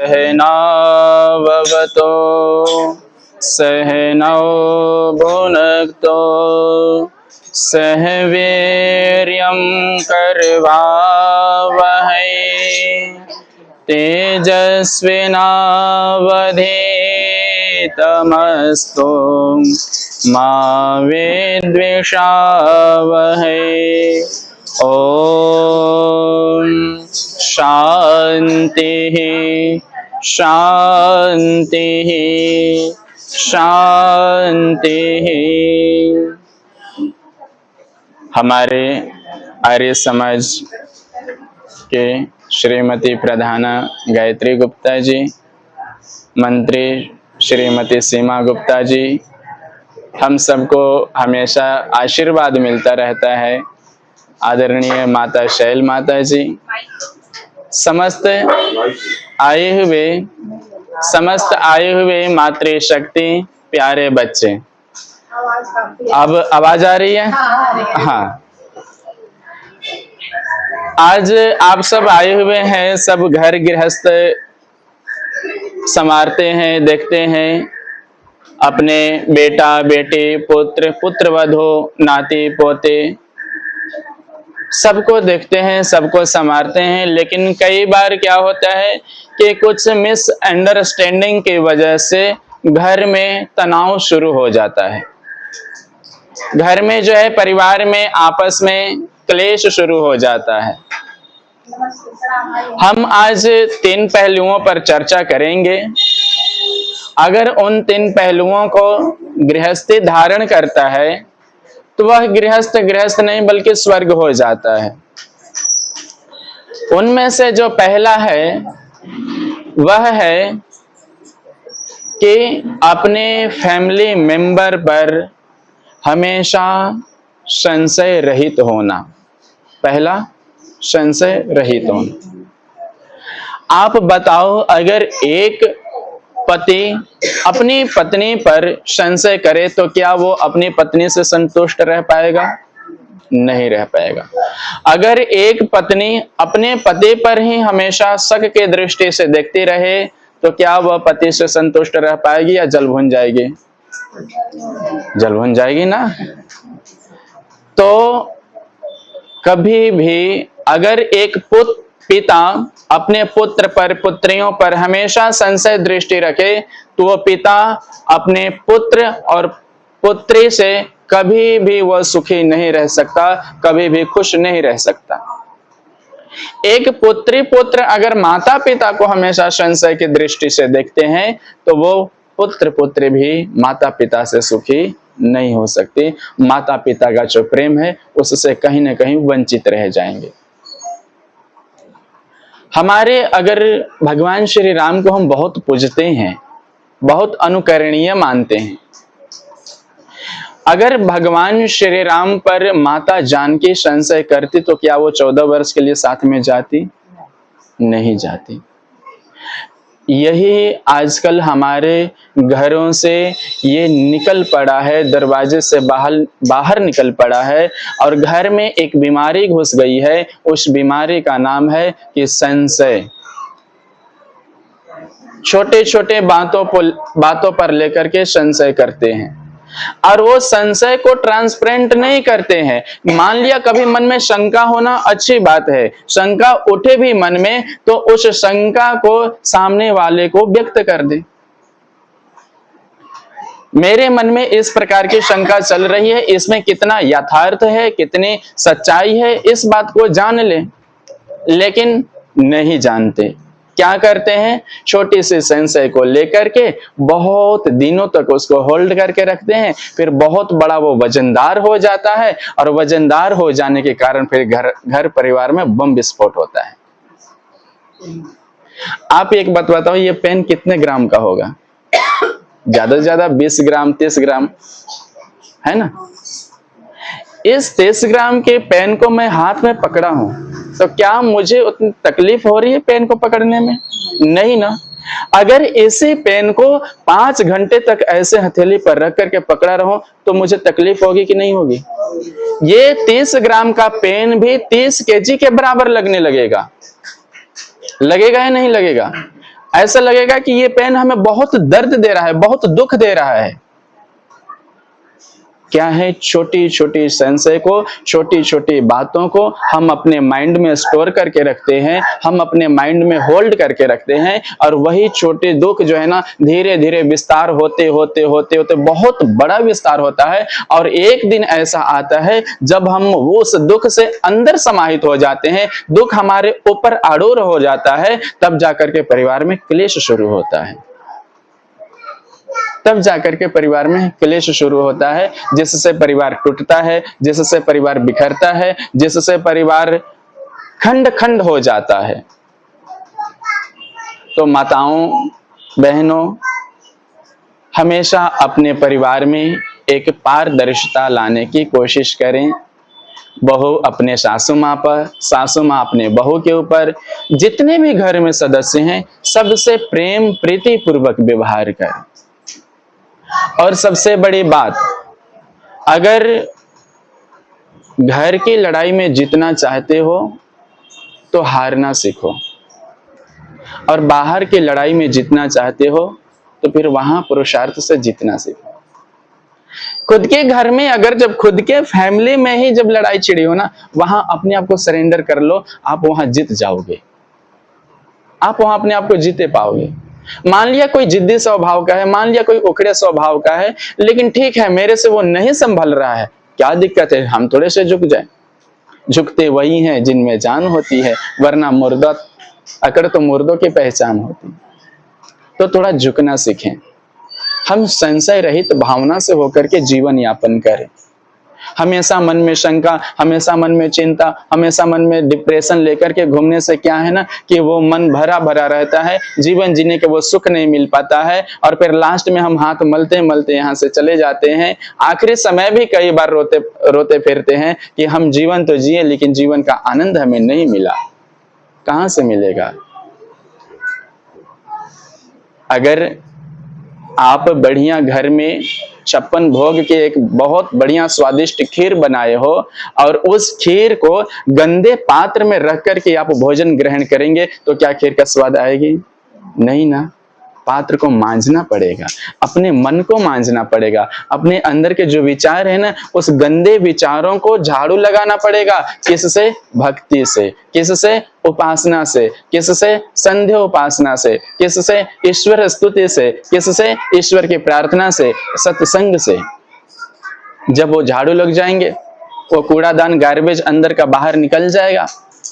सहनाववतो सहनौ भुनक्तो सह वीर्यं करवावहै तेजस्विनावधीतमस्तु मा विद्विषावहै। ओम शांति शांति शांति। हमारे आर्य समाज के श्रीमती प्रधाना गायत्री गुप्ता जी, मंत्री श्रीमती सीमा गुप्ता जी, हम सबको हमेशा आशीर्वाद मिलता रहता है। आदरणीय माता शैल माता जी, समस्त आए हुए मातृशक्ति प्यारे बच्चे। अब आवाज आ रही है? हाँ, आज आप सब आए हुए हैं, सब घर गृहस्थ संवारते हैं, देखते हैं अपने बेटा बेटी पुत्र पुत्रवधू नाती पोते सबको देखते हैं, सबको संवारते हैं। लेकिन कई बार क्या होता है कि कुछ मिसअंडरस्टैंडिंग की वजह से घर में तनाव शुरू हो जाता है। घर में जो है परिवार में आपस में क्लेश शुरू हो जाता है। हम आज 3 पहलुओं पर चर्चा करेंगे। अगर उन 3 पहलुओं को गृहस्थी धारण करता है तो वह गृहस्थ नहीं बल्कि स्वर्ग हो जाता है। उनमें से जो पहला है वह है कि अपने फैमिली मेंबर पर हमेशा संशय रहित होना। पहला, संशय रहित होना। आप बताओ, अगर एक पति अपनी पत्नी पर संशय करे तो क्या वो अपनी पत्नी से संतुष्ट रह पाएगा? नहीं रह पाएगा। अगर एक पत्नी अपने पति पर ही हमेशा शक के दृष्टि से देखती रहे तो क्या वह पति से संतुष्ट रह पाएगी या जल भुन जाएगी? जल भुन जाएगी ना। तो कभी भी अगर एक पिता अपने पुत्र पर पुत्रियों पर हमेशा संशय दृष्टि रखे तो वह पिता अपने पुत्र और पुत्री से कभी भी वह सुखी नहीं रह सकता, कभी भी खुश नहीं रह सकता। एक पुत्री पुत्र अगर माता पिता को हमेशा संशय की दृष्टि से देखते हैं तो वो पुत्र पुत्री भी माता पिता से सुखी नहीं हो सकती। माता पिता का जो प्रेम है उससे कहीं ना कहीं वंचित रह जाएंगे। हमारे अगर भगवान श्री राम को हम बहुत पूजते हैं, बहुत अनुकरणीय मानते हैं, अगर भगवान श्री राम पर माता जानकी संशय करती तो क्या वो 14 वर्ष के लिए साथ में जाती? नहीं जाती। यही आजकल हमारे घरों से ये निकल पड़ा है, दरवाजे से बाहर निकल पड़ा है और घर में एक बीमारी घुस गई है। उस बीमारी का नाम है कि संशय। छोटे छोटे बातों पर लेकर के संशय करते हैं और वो संशय को ट्रांसपेरेंट नहीं करते हैं। मान लिया कभी मन में शंका होना अच्छी बात है, शंका उठे भी मन में तो उस शंका को सामने वाले को व्यक्त कर दे। मेरे मन में इस प्रकार की शंका चल रही है, इसमें कितना यथार्थ है, कितनी सच्चाई है, इस बात को जान ले। लेकिन नहीं जानते। क्या करते हैं? छोटी सी संशय को लेकर के बहुत दिनों तक उसको होल्ड करके रखते हैं, फिर बहुत बड़ा वो वजनदार हो जाता है और वजनदार हो जाने के कारण फिर घर परिवार में बम विस्फोट होता है। आप एक बात बताओ, ये पेन कितने ग्राम का होगा? ज्यादा से ज्यादा 20 ग्राम 30 ग्राम है ना। इस 30 ग्राम के पेन को मैं हाथ में पकड़ा हूं तो क्या मुझे उतनी तकलीफ हो रही है पेन को पकड़ने में? नहीं ना। अगर इसी पेन को 5 घंटे तक ऐसे हथेली पर रख करके पकड़ा रहूं तो मुझे तकलीफ होगी कि नहीं होगी? ये 30 ग्राम का पेन भी 30 केजी के बराबर लगने लगेगा। लगेगा या नहीं लगेगा? ऐसा लगेगा कि ये पेन हमें बहुत दर्द दे रहा है, बहुत दुख दे रहा है। क्या है, छोटी छोटी संशय को, छोटी छोटी बातों को हम अपने माइंड में स्टोर करके रखते हैं, हम अपने माइंड में होल्ड करके रखते हैं, और वही छोटे दुख जो है ना धीरे धीरे विस्तार होते होते होते होते बहुत बड़ा विस्तार होता है। और एक दिन ऐसा आता है जब हम उस दुख से अंदर समाहित हो जाते हैं, दुख हमारे ऊपर आरूढ़ हो जाता है, तब जाकर के परिवार में क्लेश शुरू होता है। तब जाकर के परिवार में क्लेश शुरू होता है, जिससे परिवार टूटता है, जिससे परिवार बिखरता है, जिससे परिवार खंड खंड हो जाता है। तो माताओं, बहनों, हमेशा अपने परिवार में एक पारदर्शिता लाने की कोशिश करें। बहू अपने सासू माँ पर, सासू माँ अपने बहू के ऊपर, जितने भी घर में सदस्य हैं सबसे प्रेम प्रीति पूर्वक व्यवहार करें। और सबसे बड़ी बात, अगर घर की लड़ाई में जीतना चाहते हो तो हारना सीखो, और बाहर की लड़ाई में जीतना चाहते हो तो फिर वहां पुरुषार्थ से जीतना सीखो। खुद के घर में, अगर जब खुद के फैमिली में ही जब लड़ाई छिड़ी हो ना, वहां अपने आप को सरेंडर कर लो, आप वहां जीत जाओगे, आप वहां अपने आप को जीते पाओगे। मान लिया कोई जिद्दी स्वभाव का है, मान लिया कोई उखड़े स्वभाव का है, लेकिन ठीक है मेरे से वो नहीं संभल रहा है, क्या दिक्कत है, हम थोड़े से झुक जाए। झुकते वही हैं जिनमें जान होती है, वरना मुर्दा अकड़ तो मुर्दों की पहचान होती। तो थोड़ा झुकना सीखें, हम संशय रहित भावना से होकर के जीवन यापन करें। हमेशा मन में शंका, हमेशा मन में चिंता, हमेशा मन में डिप्रेशन लेकर के घूमने से क्या है ना कि वो मन भरा भरा रहता है, जीवन जीने के वो सुख नहीं मिल पाता है, और फिर लास्ट में हम हाथ मलते मलते यहाँ से चले जाते हैं। आखिरी समय भी कई बार रोते रोते फिरते हैं कि हम जीवन तो जिए लेकिन जीवन का आनंद हमें नहीं मिला। कहाँ से मिलेगा? अगर आप बढ़िया घर में 56 भोग के एक बहुत बढ़िया स्वादिष्ट खीर बनाए हो, और उस खीर को गंदे पात्र में रख करके आप भोजन ग्रहण करेंगे तो क्या खीर का स्वाद आएगी? नहीं ना। पात्र को मांजना पड़ेगा, अपने मन को मांजना पड़ेगा, अपने अंदर के जो विचार है ना उस गंदे विचारों को झाड़ू लगाना पड़ेगा। किससे? भक्ति से। किससे? उपासना से। किससे? संध्या उपासना से। किससे? ईश्वर स्तुति से। किससे? ईश्वर की प्रार्थना से, सत्संग से। जब वो झाड़ू लग जाएंगे, वो कूड़ादान गार्बेज अंदर का बाहर निकल जाएगा,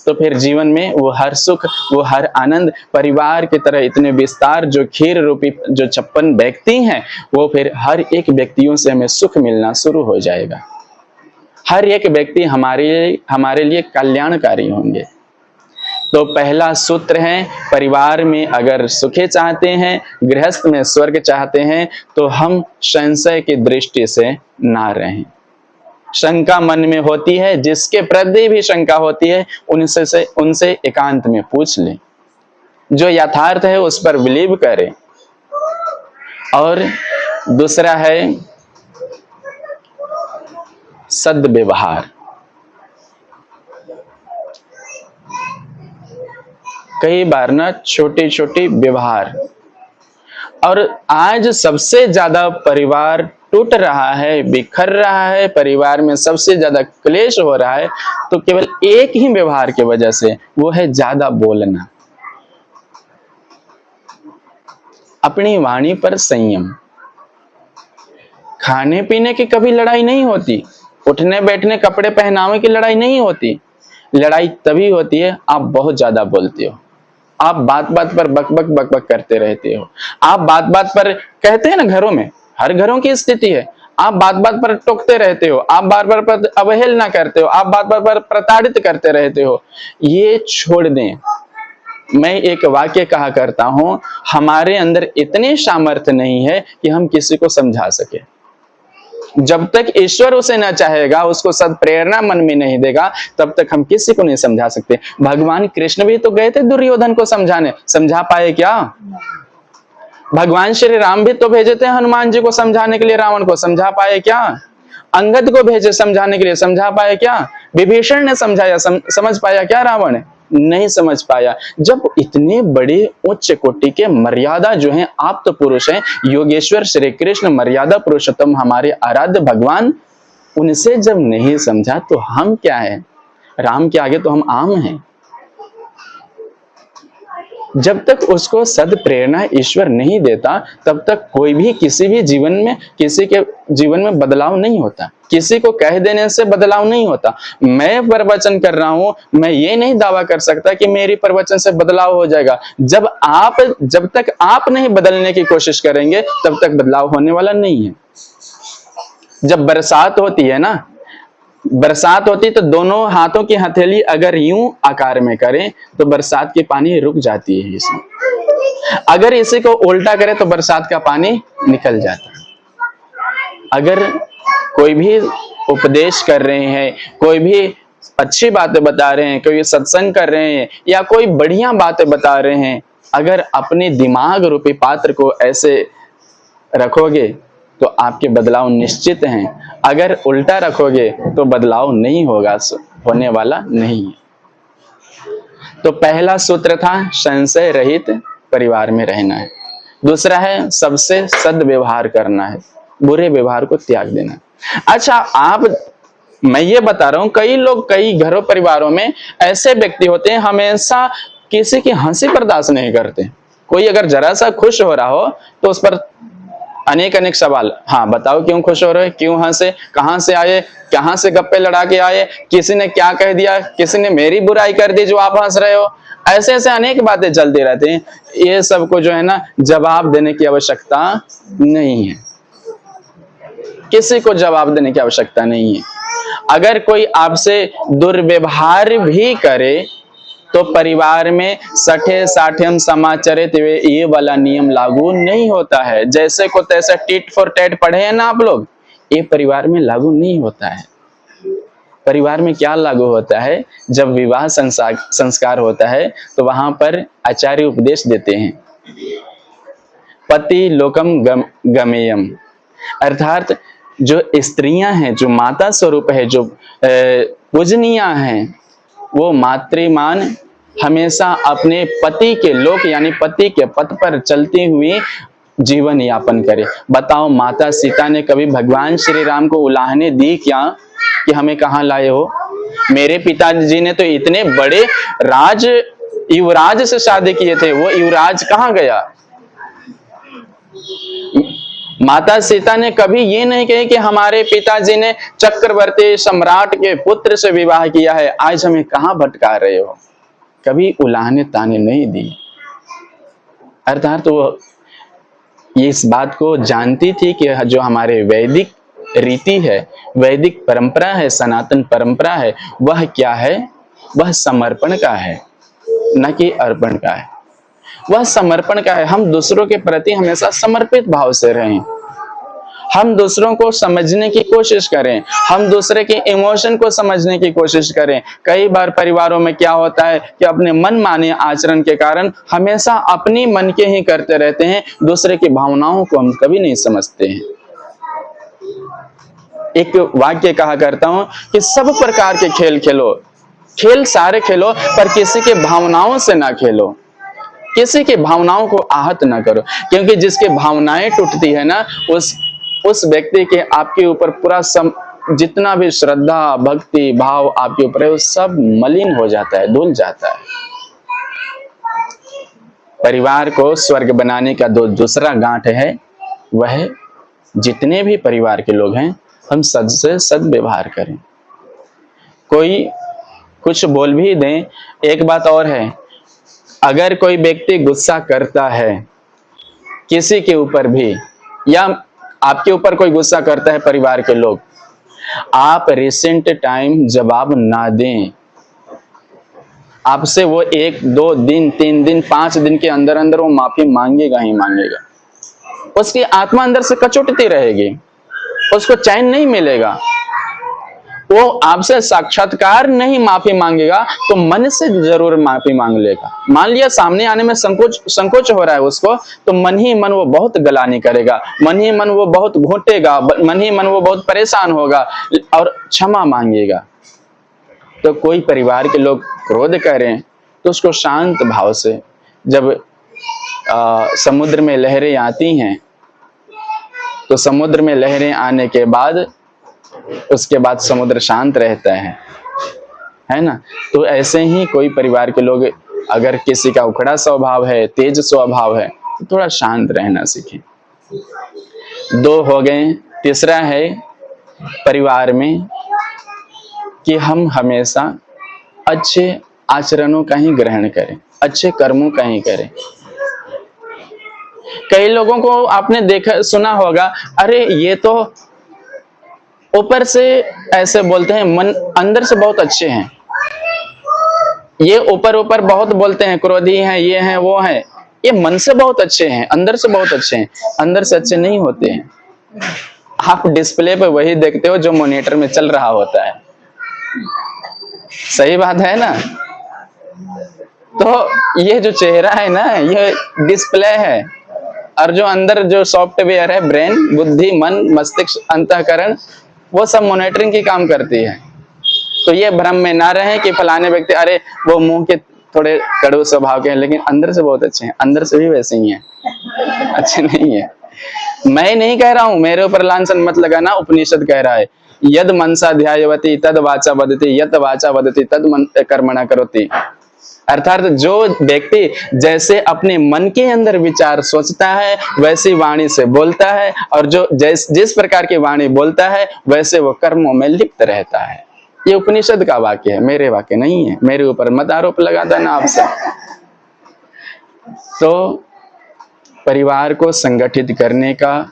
तो फिर जीवन में वो हर सुख, वो हर आनंद परिवार की तरह इतने विस्तार, जो खीर रूपी जो 56 व्यक्ति हैं, वो फिर हर एक व्यक्तियों से हमें सुख मिलना शुरू हो जाएगा। हर एक व्यक्ति हमारे लिए कल्याणकारी होंगे। तो पहला सूत्र है, परिवार में अगर सुखे चाहते हैं, गृहस्थ में स्वर्ग चाहते हैं, तो हम संशय की दृष्टि से ना रहें। शंका मन में होती है, जिसके प्रति भी शंका होती है उनसे एकांत में पूछ लें, जो यथार्थ है उस पर बिलीव करें। और दूसरा है सद्व्यवहार। कई बार ना छोटी छोटी व्यवहार, और आज सबसे ज्यादा परिवार टूट रहा है, बिखर रहा है, परिवार में सबसे ज्यादा क्लेश हो रहा है, तो केवल एक ही व्यवहार की वजह से, वो है ज्यादा बोलना। अपनी वाणी पर संयम। खाने पीने की कभी लड़ाई नहीं होती, उठने बैठने कपड़े पहनावे की लड़ाई नहीं होती। लड़ाई तभी होती है आप बहुत ज्यादा बोलते हो, आप बात बात पर बक बक बक बक करते रहते हो, आप बात बात पर, कहते हैं ना घरों में, हर घरों की स्थिति है, आप बात बात पर टोकते रहते हो, आप बार बार पर अवहेलना करते हो, आप बात बार पर प्रताड़ित करते रहते हो। ये छोड़ दें। मैं एक वाक्य कहा करता हूं, हमारे अंदर इतनी सामर्थ्य नहीं है कि हम किसी को समझा सके। जब तक ईश्वर उसे न चाहेगा, उसको सद्प्रेरणा मन में नहीं देगा, तब तक हम किसी को नहीं समझा सकते। भगवान कृष्ण भी तो गए थे दुर्योधन को समझाने, समझा पाए क्या? भगवान श्री राम भी तो भेजे थे हनुमान जी को समझाने के लिए, रावण को समझा पाए क्या? अंगद को भेजे समझाने के लिए, समझा पाए क्या? विभीषण ने समझाया, समझ पाया क्या रावण? नहीं समझ पाया। जब इतने बड़े उच्च कोटि के मर्यादा जो हैं, आप तो पुरुष हैं, योगेश्वर श्री कृष्ण मर्यादा पुरुषोत्तम हमारे आराध्य भगवान, उनसे जब नहीं समझा तो हम क्या है? राम के आगे तो हम आम हैं। जब तक उसको सद प्रेरणा ईश्वर नहीं देता, तब तक कोई भी किसी भी जीवन में, किसी के जीवन में बदलाव नहीं होता। किसी को कह देने से बदलाव नहीं होता। मैं प्रवचन कर रहा हूं, मैं ये नहीं दावा कर सकता कि मेरी प्रवचन से बदलाव हो जाएगा। जब तक आप नहीं बदलने की कोशिश करेंगे, तब तक बदलाव होने वाला नहीं है। जब बरसात होती है ना, बरसात होती तो दोनों हाथों की हथेली अगर यूं आकार में करें तो बरसात की पानी रुक जाती है इसमें। अगर इसी को उल्टा करें तो बरसात का पानी निकल जाता है। अगर कोई भी उपदेश कर रहे हैं, कोई भी अच्छी बातें बता रहे हैं, कोई सत्संग कर रहे हैं या कोई बढ़िया बातें बता रहे हैं, अगर अपने दिमाग रूपी पात्र को ऐसे रखोगे तो आपके बदलाव निश्चित हैं। अगर उल्टा रखोगे तो बदलाव नहीं होगा, होने वाला नहीं है। तो पहला सूत्र था संशय रहित परिवार में रहना है। दूसरा है सबसे सद्व्यवहार करना है, बुरे व्यवहार को त्याग देना। अच्छा, मैं ये बता रहा हूं, कई लोग कई घरों परिवारों में ऐसे व्यक्ति होते हैं, हमेशा किसी की हंसी बर्दाश्त नहीं करते। कोई अगर जरा सा खुश हो रहा हो तो उस पर अनेक सवाल, हाँ बताओ क्यों खुश हो रहे, क्यों हंसे, कहां से आए, कहां से गप्पे लड़ा के आए, किसी ने क्या कह दिया, किसी ने मेरी बुराई कर दी जो आप हंस रहे हो। ऐसे ऐसे अनेक बातें चलती रहती हैं। ये सब को जो है ना, जवाब देने की आवश्यकता नहीं है। किसी को जवाब देने की आवश्यकता नहीं है। अगर कोई आपसे दुर्व्यवहार भी करे तो परिवार में सठे साठेम समाचरित ये वाला नियम लागू नहीं होता है। जैसे को तैसे टिट फॉर टैट पढ़े हैं ना आप लोग, ये परिवार में लागू नहीं होता है। परिवार में क्या लागू होता है? जब विवाह संस्कार होता है तो वहां पर आचार्य उपदेश देते हैं, पति लोकम गमेयम, अर्थात जो स्त्रियां हैं, जो माता स्वरूप है, जो पूजनीय हैं, वो मातृमान हमेशा अपने पति के लोक यानी पति के पथ पर चलती हुई जीवन यापन करे। बताओ, माता सीता ने कभी भगवान श्री राम को उलाहने दी क्या कि हमें कहाँ लाए हो? मेरे पिताजी ने तो इतने बड़े युवराज से शादी किए थे, वो युवराज कहाँ गया? माता सीता ने कभी ये नहीं कही कि हमारे पिताजी ने चक्रवर्ती सम्राट के पुत्र से विवाह किया है, आज हमें कहां भटका रहे हो? कभी उलाहने ताने नहीं दी। अर्थात तो वो इस बात को जानती थी कि जो हमारे वैदिक रीति है, वैदिक परंपरा है, सनातन परंपरा है, वह क्या है? वह समर्पण का है, न कि अर्पण का है। वह समर्पण का है। हम दूसरों के प्रति हमेशा समर्पित भाव से रहें, हम दूसरों को समझने की कोशिश करें, हम दूसरे के इमोशन को समझने की कोशिश करें। कई बार परिवारों में क्या होता है कि अपने मन माने आचरण के कारण हमेशा अपनी मन के ही करते रहते हैं, दूसरे की भावनाओं को हम कभी नहीं समझते हैं। एक वाक्य कहा करता हूं कि सब प्रकार के खेल खेलो, खेल सारे खेलो, पर किसी के भावनाओं से ना खेलो, किसी के भावनाओं को आहत ना करो, क्योंकि जिसके भावनाएं टूटती है ना, उस व्यक्ति के आपके ऊपर पूरा जितना भी श्रद्धा भक्ति भाव आपके ऊपर है, वो सब मलिन हो जाता है, धुल जाता है। परिवार को स्वर्ग बनाने का दूसरा गांठ है, वह जितने भी परिवार के लोग हैं, हम सद से सद्व्यवहार करें। कोई कुछ बोल भी दें। एक बात और है, अगर कोई व्यक्ति गुस्सा करता है किसी के ऊपर भी, या आपके ऊपर कोई गुस्सा करता है परिवार के लोग, आप रिसेंट टाइम जवाब ना दें। आपसे वो 1 2 दिन 3 दिन 5 दिन के अंदर अंदर वो माफी मांगेगा ही मांगेगा। उसकी आत्मा अंदर से कचोटती रहेगी, उसको चैन नहीं मिलेगा। वो आपसे साक्षात्कार नहीं माफी मांगेगा तो मन से जरूर माफी मांग लेगा। मान लिया सामने आने में संकोच हो रहा है उसको, तो मन ही मन वो बहुत गलानी करेगा, मन ही मन वो बहुत घोटेगा, मन ही मन वो बहुत परेशान होगा और क्षमा मांगेगा। तो कोई परिवार के लोग क्रोध करें, तो उसको शांत भाव से, जब समुद्र में लहरें आती हैं तो समुद्र में लहरें आने के बाद उसके बाद समुद्र शांत रहता है ना। तो ऐसे ही कोई परिवार के लोग, अगर किसी का उखड़ा स्वभाव है, तेज स्वभाव है, तो थोड़ा शांत रहना सीखें। 2 हो गए। तीसरा है परिवार में कि हम हमेशा अच्छे आचरणों का ही ग्रहण करें, अच्छे कर्मों का ही करें। कई लोगों को आपने देखा सुना होगा, अरे ये तो ऊपर से ऐसे बोलते हैं, मन अंदर से बहुत अच्छे हैं। ये ऊपर ऊपर बहुत बोलते हैं, क्रोधी हैं, ये हैं, वो हैं, ये मन से बहुत अच्छे हैं, अंदर से बहुत अच्छे हैं। अंदर से अच्छे नहीं होते हैं। आप डिस्प्ले पे वही देखते हो जो मॉनिटर में चल रहा होता है। सही बात है ना। तो ये जो चेहरा है ना, ये डिस्प्ले है, और जो अंदर जो सॉफ्टवेयर है, ब्रेन, बुद्धि, मन, मस्तिष्क, अंतःकरण, वो सब मॉनिटरिंग की काम करती है। तो ये भ्रम में ना रहे कि फलाने व्यक्ति, अरे वो मुंह के थोड़े कड़ू स्वभाव के हैं लेकिन अंदर से बहुत अच्छे हैं। अंदर से भी वैसे ही हैं, अच्छे नहीं है। मैं नहीं कह रहा हूं, मेरे ऊपर लांछन मत लगाना, उपनिषद कह रहा है, यद मनसा ध्यायवती तद वाचा वदति, यत वाचा वदति तद मन कर्मणा करोति। अर्थात जो व्यक्ति जैसे अपने मन के अंदर विचार सोचता है वैसी वाणी से बोलता है, और जो जिस प्रकार की वाणी बोलता है वैसे वो कर्मों में लिप्त रहता है। ये उपनिषद का वाक्य है, मेरे वाक्य नहीं है। मेरे ऊपर मत आरोप लगाता ना आपसे। तो परिवार को संगठित करने का,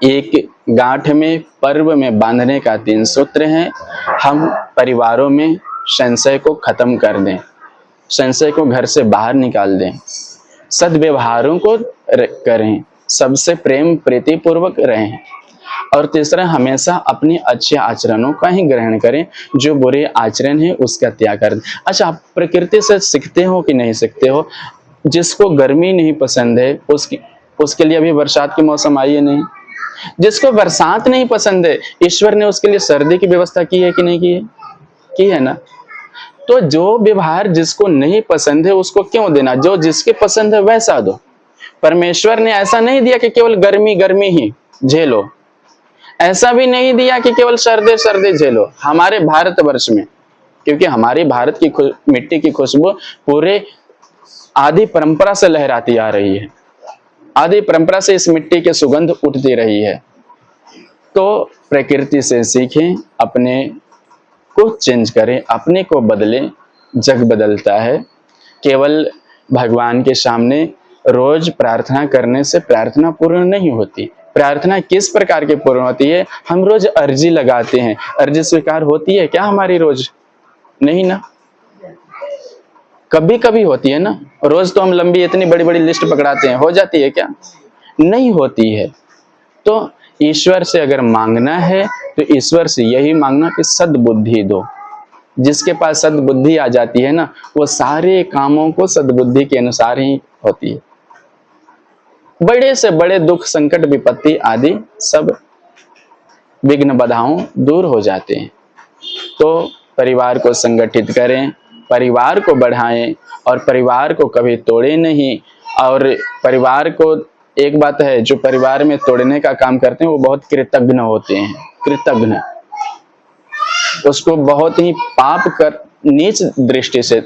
एक गांठ में, पर्व में बांधने का 3 सूत्र हैं। हम परिवारों में संशय को खत्म कर दें, संशय को घर से बाहर निकाल दें, सद्व्यवहारों को करें, सबसे प्रेम प्रीति पूर्वक रहें, और तीसरा हमेशा अपने अच्छे आचरणों का ही ग्रहण करें, जो बुरे आचरण है उसका त्याग कर दें। अच्छा, आप प्रकृति से सीखते हो कि नहीं सीखते हो? जिसको गर्मी नहीं पसंद है उसके लिए अभी बरसात के मौसम आई है नहीं। जिसको बरसात नहीं पसंद है, ईश्वर ने उसके लिए सर्दी की व्यवस्था की है कि नहीं की है? की है ना। तो जो व्यवहार जिसको नहीं पसंद है उसको क्यों देना, जो जिसके पसंद है वैसा दो। परमेश्वर ने ऐसा नहीं दिया कि केवल गर्मी गर्मी ही झेलो, ऐसा भी नहीं दिया कि केवल सर्दी सर्दी झेलो। हमारे भारतवर्ष में, क्योंकि हमारी भारत की मिट्टी की खुशबू पूरे आदि परंपरा से लहराती आ रही है, आदि परंपरा से इस मिट्टी की सुगंध उठती रही है। तो प्रकृति से सीखें, अपने को चेंज करें, अपने को बदलें। जग बदलता है। केवल भगवान के सामने रोज प्रार्थना करने से प्रार्थना पूर्ण नहीं होती। प्रार्थना किस प्रकार की पूर्ण होती है? हम रोज अर्जी लगाते हैं, अर्जी स्वीकार होती है क्या हमारी रोज? नहीं ना, कभी कभी होती है ना। रोज तो हम लंबी इतनी बड़ी बड़ी लिस्ट पकड़ाते हैं, हो जाती है क्या? नहीं होती है। तो ईश्वर से अगर मांगना है तो ईश्वर से यही मांगना कि सद्बुद्धि दो। जिसके पास सद्बुद्धि आ जाती है ना, वो सारे कामों को सद्बुद्धि के अनुसार ही होती है। बड़े से बड़े दुख, संकट, विपत्ति आदि सब विघ्न बाधाओं दूर हो जाते हैं। तो परिवार को संगठित करें, परिवार को बढ़ाएं, और परिवार को कभी तोड़े नहीं। और परिवार को, एक बात है, जो परिवार में तोड़ने का काम करते हैं वो बहुत कृतघ्न होते हैं। कृतघ्न, उसको बहुत ही पाप कर, नीच दृष्टि से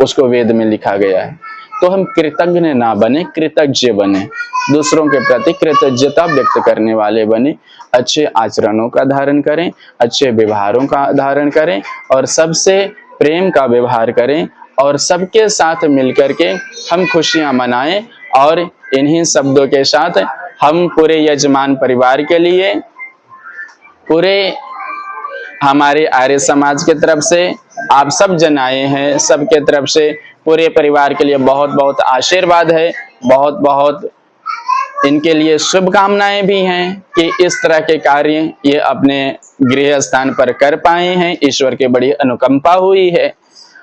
उसको वेद में लिखा गया है। तो हम कृतज्ञ ना बने, कृतज्ञ बने, दूसरों के प्रति कृतज्ञता व्यक्त करने वाले बने। अच्छे आचरणों का धारण करें, अच्छे व्यवहारों का धारण करें, और सबसे प्रेम का व्यवहार करें, और सबके साथ मिलकर के हम खुशियां मनाएं। और इन्हीं शब्दों के साथ हम पूरे यजमान परिवार के लिए, पूरे हमारे आर्य समाज की तरफ से, आप सब जन आए हैं, सबके तरफ से पूरे परिवार के लिए बहुत बहुत आशीर्वाद है, बहुत बहुत इनके लिए शुभकामनाएं भी हैं कि इस तरह के कार्य ये अपने गृह स्थान पर कर पाए हैं। ईश्वर की बड़ी अनुकंपा हुई है,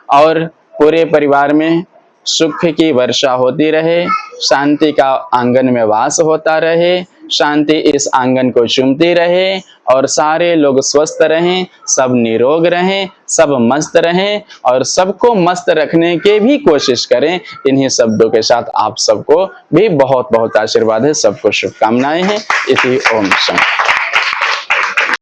और पूरे परिवार में सुख की वर्षा होती रहे, शांति का आंगन में वास होता रहे, शांति इस आंगन को चूमती रहे और सारे लोग स्वस्थ रहें, सब निरोग रहें, सब मस्त रहें और सबको मस्त रखने की भी कोशिश करें। इन्हीं शब्दों के साथ आप सबको भी बहुत बहुत आशीर्वाद है, सबको शुभकामनाएं हैं। इसी ओम शांति।